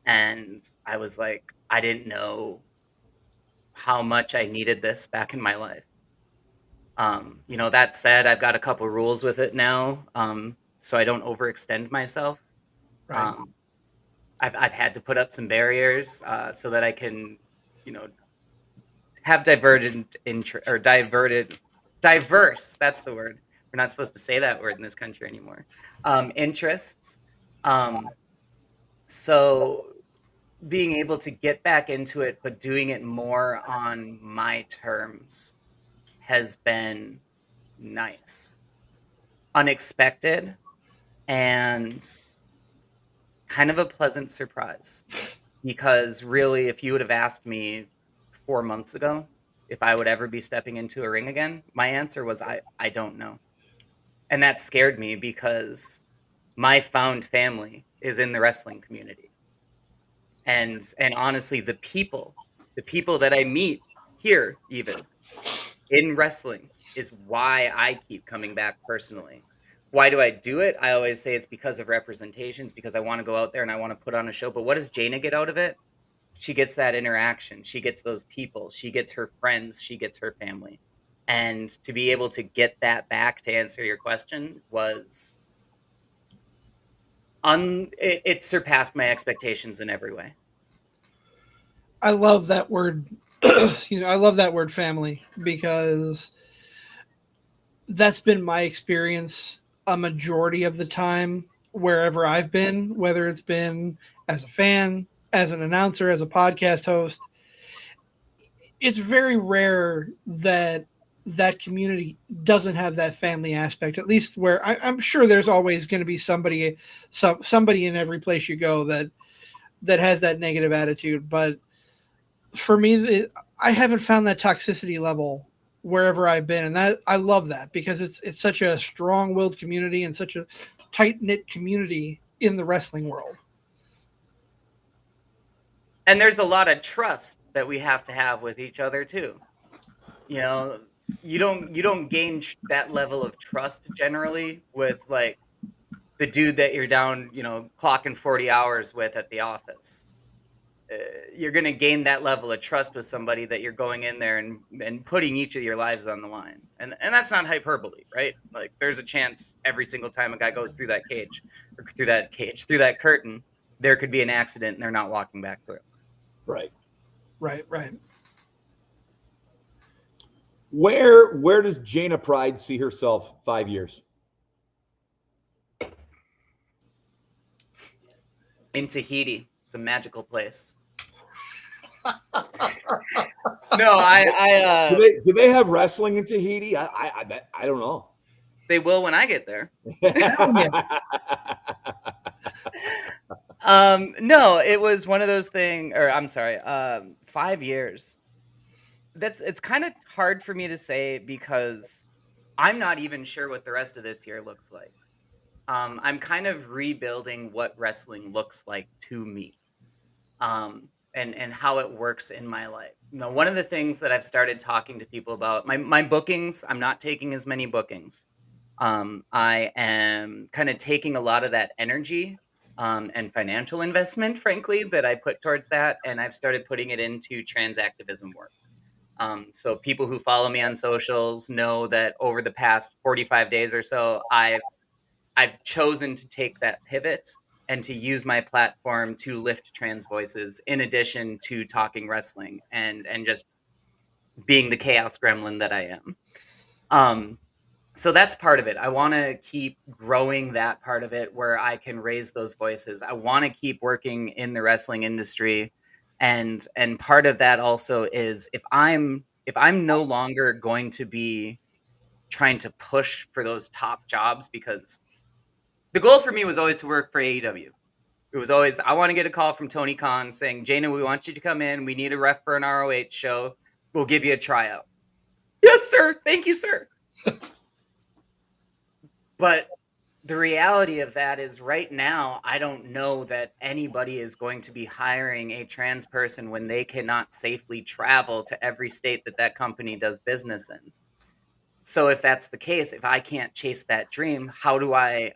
Speaker 6: And I was like, I didn't know how much I needed this back in my life. That said, I've got a couple rules with it now, so I don't overextend myself.
Speaker 3: Right.
Speaker 6: I've had to put up some barriers so that I can, have divergent interest or diverse. That's the word. We're not supposed to say that word in this country anymore. Interests. So being able to get back into it, but doing it more on my terms has been nice, unexpected, and kind of a pleasant surprise. Because really, if you would have asked me 4 months ago if I would ever be stepping into a ring again, my answer was I don't know. And that scared me because my found family is in the wrestling community. And honestly, the people that I meet here, even in wrestling, is why I keep coming back personally. Why do I do it? I always say it's because of representations, because I want to go out there and I want to put on a show. But what does Jaina get out of it? She gets that interaction. She gets those people. She gets her friends. She gets her family. And to be able to get that back, to answer your question, was it surpassed my expectations in every way.
Speaker 3: I love that word. I love that word family because that's been my experience a majority of the time wherever I've been, whether it's been as a fan, as an announcer, as a podcast host. It's very rare that that community doesn't have that family aspect, at least where I'm sure there's always going to be somebody in every place you go that has that negative attitude. But for me, I haven't found that toxicity level wherever I've been, and that I love that because it's such a strong-willed community and such a tight-knit community in the wrestling world.
Speaker 6: And there's a lot of trust that we have to have with each other too. You don't gain that level of trust generally with like the dude that you're down, clocking 40 hours with at the office. You're going to gain that level of trust with somebody that you're going in there and putting each of your lives on the line. And that's not hyperbole, right? Like there's a chance every single time a guy goes through that curtain, there could be an accident and they're not walking back through.
Speaker 5: Right. Where does Jaina Pryde see herself 5 years?
Speaker 6: In Tahiti. It's a magical place. No,
Speaker 5: do they have wrestling in Tahiti? I don't know.
Speaker 6: They will when I get there. No, it was one of those things, or I'm sorry, 5 years. It's kind of hard for me to say because I'm not even sure what the rest of this year looks like. I'm kind of rebuilding what wrestling looks like to me, and how it works in my life. No, one of the things that I've started talking to people about, my bookings, I'm not taking as many bookings. I am kind of taking a lot of that energy and financial investment, frankly, that I put towards that, and I've started putting it into trans activism work. So people who follow me on socials know that over the past 45 days or so, I've chosen to take that pivot and to use my platform to lift trans voices in addition to talking wrestling and just being the chaos gremlin that I am. So that's part of it. I want to keep growing that part of it where I can raise those voices. I want to keep working in the wrestling industry, and part of that also is if I'm no longer going to be trying to push for those top jobs, because the goal for me was always to work for AEW. It was always, I want to get a call from Tony Khan saying, Jaina, we want you to come in. We need a ref for an ROH show. We'll give you a tryout. Yes, sir. Thank you, sir. But the reality of that is right now, I don't know that anybody is going to be hiring a trans person when they cannot safely travel to every state that that company does business in. So if that's the case, if I can't chase that dream, how do I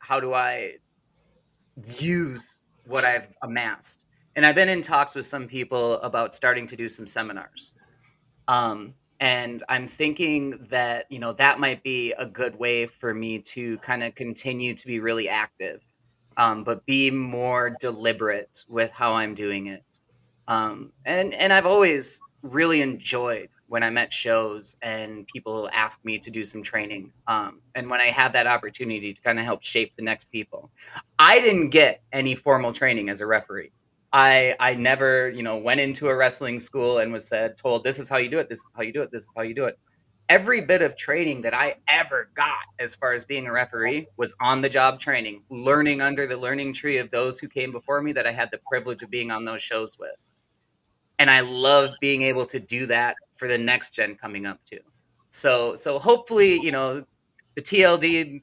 Speaker 6: use what I've amassed? And I've been in talks with some people about starting to do some seminars. And I'm thinking that, that might be a good way for me to kind of continue to be really active, but be more deliberate with how I'm doing it. And I've always really enjoyed when I'm at shows and people ask me to do some training. And when I have that opportunity to kind of help shape the next people. I didn't get any formal training as a referee. I never, went into a wrestling school and was told, this is how you do it, this is how you do it, this is how you do it. Every bit of training that I ever got as far as being a referee was on the job training, learning under the learning tree of those who came before me that I had the privilege of being on those shows with. And I love being able to do that for the next gen coming up too. So hopefully, the TLD,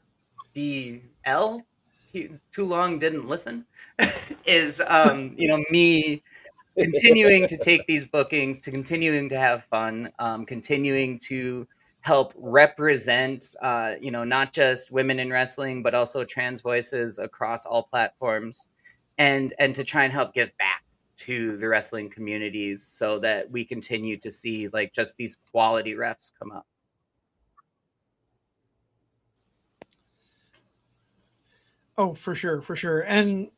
Speaker 6: the L, too long didn't listen, is me continuing to take these bookings, to continuing to have fun, continuing to help represent, not just women in wrestling, but also trans voices across all platforms, and to try and help give back to the wrestling communities so that we continue to see like just these quality refs come up.
Speaker 3: Oh, for sure, for sure. And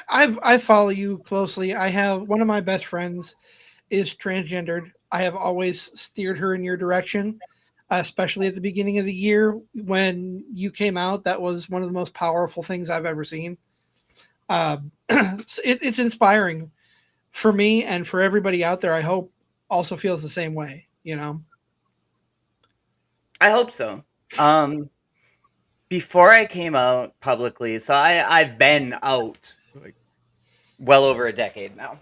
Speaker 3: I follow you closely. I have one of my best friends is transgendered. I have always steered her in your direction, especially at the beginning of the year when you came out. That was one of the most powerful things I've ever seen. It's inspiring for me and for everybody out there. I hope also feels the same way.
Speaker 6: I hope so. Before I came out publicly, so I've been out like well over a decade now.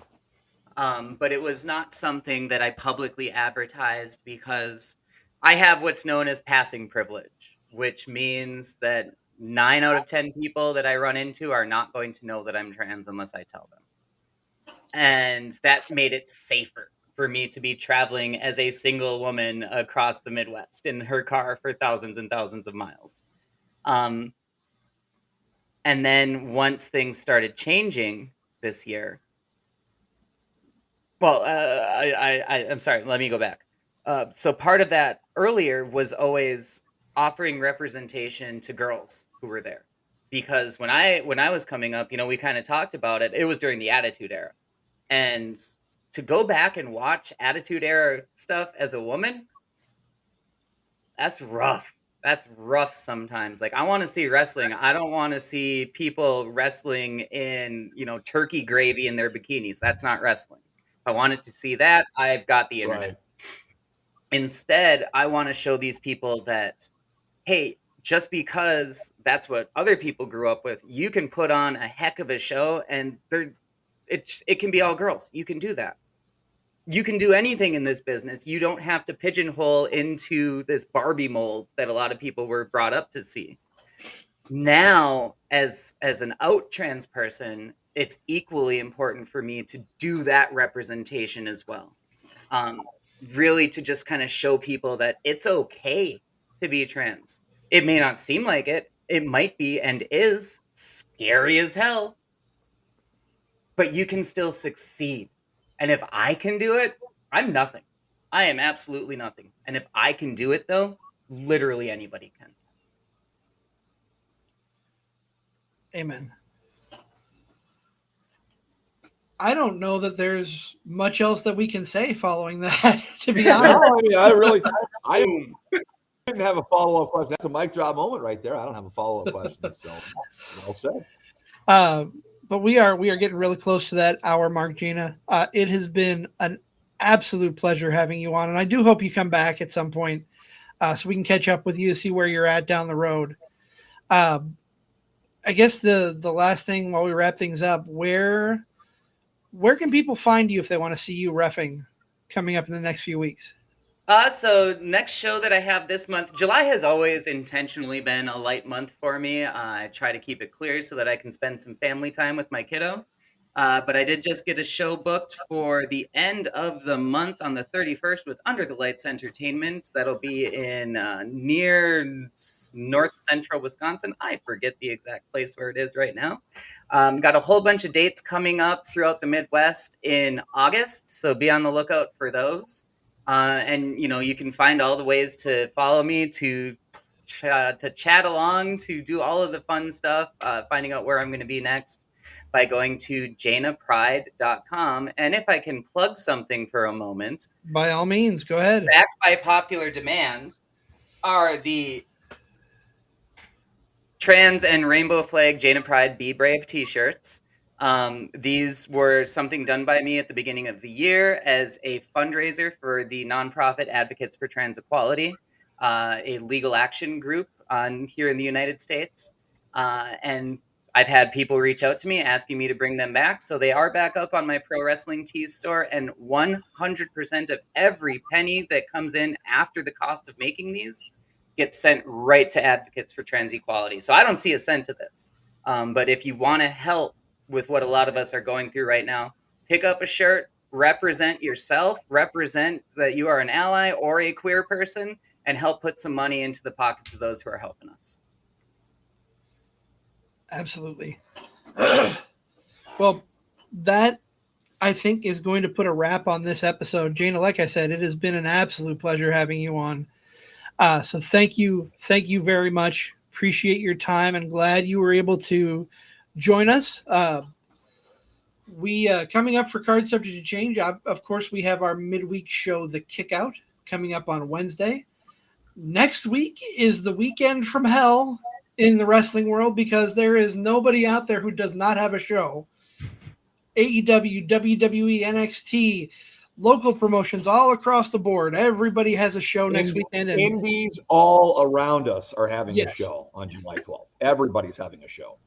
Speaker 6: But it was not something that I publicly advertised because I have what's known as passing privilege, which means that 9 out of 10 people that I run into are not going to know that I'm trans unless I tell them. And that made it safer for me to be traveling as a single woman across the Midwest in her car for thousands and thousands of miles. Um, and then once things started changing this year, well, I'm sorry. Let me go back. So part of that earlier was always offering representation to girls who were there, because when I was coming up, we kind of talked about it. It was during the Attitude Era, and to go back and watch Attitude Era stuff as a woman, that's rough. That's rough sometimes. Like, I want to see wrestling. I don't want to see people wrestling in, turkey gravy in their bikinis. That's not wrestling. If I wanted to see that, I've got the internet.
Speaker 5: Right.
Speaker 6: Instead, I want to show these people that, hey, just because that's what other people grew up with, you can put on a heck of a show, and it can be all girls. You can do that. You can do anything in this business. You don't have to pigeonhole into this Barbie mold that a lot of people were brought up to see. Now, as an out trans person, it's equally important for me to do that representation as well. really to just kind of show people that it's okay to be trans. It may not seem like it. It might be and is scary as hell, but you can still succeed. And if I can do it, I'm nothing. I am absolutely nothing. And if I can do it, though, literally anybody can.
Speaker 3: Amen. I don't know that there's much else that we can say following that, to be honest.
Speaker 5: No, I didn't have a follow-up question. That's a mic drop moment right there. I don't have a follow-up question, so well said.
Speaker 3: But we are getting really close to that hour mark, Jaina. It has been an absolute pleasure having you on, and I do hope you come back at some point so we can catch up with you, see where you're at down the road. I guess the last thing while we wrap things up, where can people find you if they want to see you reffing coming up in the next few weeks?
Speaker 6: So next show that I have this month, July has always intentionally been a light month for me. I try to keep it clear so that I can spend some family time with my kiddo. But I did just get a show booked for the end of the month on the 31st with Under the Lights Entertainment. That'll be in near north central Wisconsin. I forget the exact place where it is right now. Got a whole bunch of dates coming up throughout the Midwest in August, so be on the lookout for those. And you can find all the ways to follow me, to chat along, to do all of the fun stuff, finding out where I'm going to be next by going to jainapryde.com. And if I can plug something for a moment,
Speaker 3: by all means, go ahead.
Speaker 6: Backed by popular demand are the trans and rainbow flag Jaina Pryde Be Brave t-shirts. These were something done by me at the beginning of the year as a fundraiser for the nonprofit Advocates for Trans Equality, a legal action group here in the United States. And I've had people reach out to me asking me to bring them back. So they are back up on my Pro Wrestling Tees store, and 100% of every penny that comes in after the cost of making these gets sent right to Advocates for Trans Equality. So I don't see a cent of this. But if you want to help with what a lot of us are going through right now, pick up a shirt, represent yourself, represent that you are an ally or a queer person, and help put some money into the pockets of those who are helping us.
Speaker 3: Absolutely. Well, that I think is going to put a wrap on this episode. Jaina, like I said, it has been an absolute pleasure having you on. So thank you very much. Appreciate your time and glad you were able to join us. We coming up for Card Subject to Change. Of course, we have our midweek show, The Kickout, coming up on Wednesday. Next week is the weekend from hell in the wrestling world because there is nobody out there who does not have a show. AEW, WWE, NXT, local promotions all across the board. Everybody has a show next weekend. And
Speaker 5: indies all around us are having a show on July 12th. Everybody's having a show.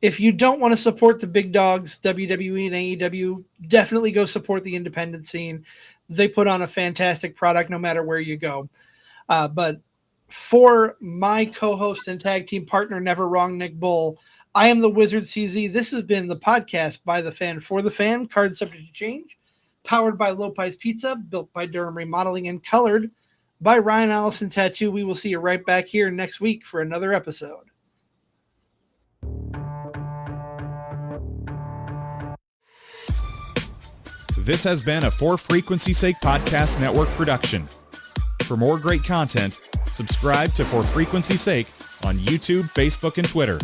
Speaker 3: If you don't want to support the big dogs, WWE and AEW, definitely go support the independent scene. They put on a fantastic product no matter where you go. But for my co-host and tag team partner, Never Wrong, Nick Bull, I am the Wizard CZ. This has been the podcast by the fan for the fan, Card Subject to Change, powered by Lopez Pizza, built by Durham Remodeling, and colored by Ryan Allison Tattoo. We will see you right back here next week for another episode.
Speaker 4: This has been a For Frequency's Sake Podcast Network production. For more great content, subscribe to For Frequency's Sake on YouTube, Facebook, and Twitter.